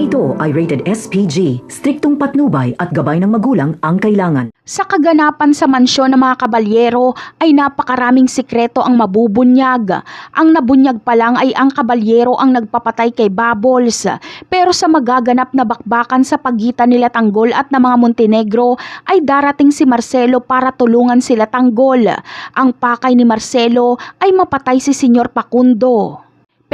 ito ay rated SPG. Striktong patnubay at gabay ng magulang ang kailangan. Sa kaganapan sa mansyon ng mga kabalyero ay napakaraming sikreto ang mabubunyag. Ang nabunyag pa lang ay ang kabalyero ang nagpapatay kay Bubbles. Pero sa magaganap na bakbakan sa pagitan nila Tanggol at ng mga Montenegro ay darating si Marcelo para tulungan sila Tanggol. Ang pakay ni Marcelo ay mapatay si Senyor Facundo.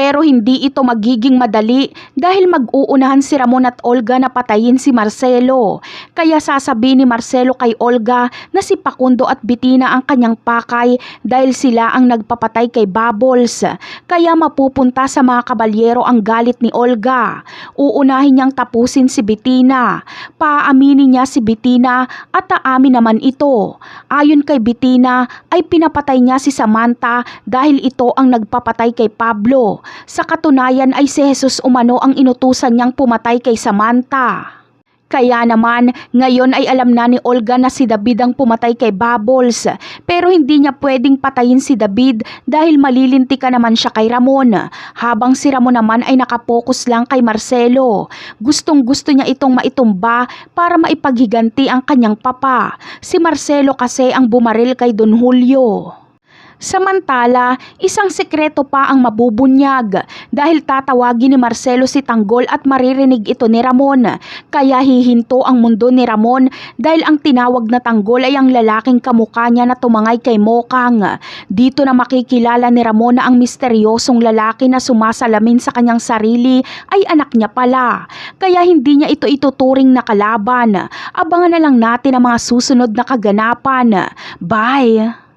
Pero hindi ito magiging madali dahil mag-uunahan si Ramon at Olga na patayin si Marcelo. Kaya sasabihin ni Marcelo kay Olga na si Facundo at Bettina ang kanyang pakay dahil sila ang nagpapatay kay Bubbles. Kaya mapupunta sa mga kabalyero ang galit ni Olga. Uunahin niyang tapusin si Bettina. Paaminin niya si Bettina at aamin naman ito. Ayon kay Bettina ay pinapatay niya si Samantha dahil ito ang nagpapatay kay Pablo. Sa katunayan ay si Jesus umano ang inutusan niyang pumatay kay Samantha. Kaya naman, ngayon ay alam na ni Olga na si David ang pumatay kay Bubbles. Pero hindi niya pwedeng patayin si David dahil malilintikan naman siya kay Ramon. Habang si Ramon naman ay nakapokus lang kay Marcelo. Gustong gusto niya itong maitumba para maipaghiganti ang kanyang papa. Si Marcelo kasi ang bumaril kay Don Julio. Samantala, isang sikreto pa ang mabubunyag dahil tatawagin ni Marcelo si Tanggol at maririnig ito ni Ramon. Kaya hihinto ang mundo ni Ramon dahil ang tinawag na Tanggol ay ang lalaking kamukha niya na tumangay kay Mokang. Dito na makikilala ni Ramon na ang misteryosong lalaki na sumasalamin sa kanyang sarili ay anak niya pala. Kaya hindi niya ito ituturing na kalaban. Abangan na lang natin ang mga susunod na kaganapan. Bye!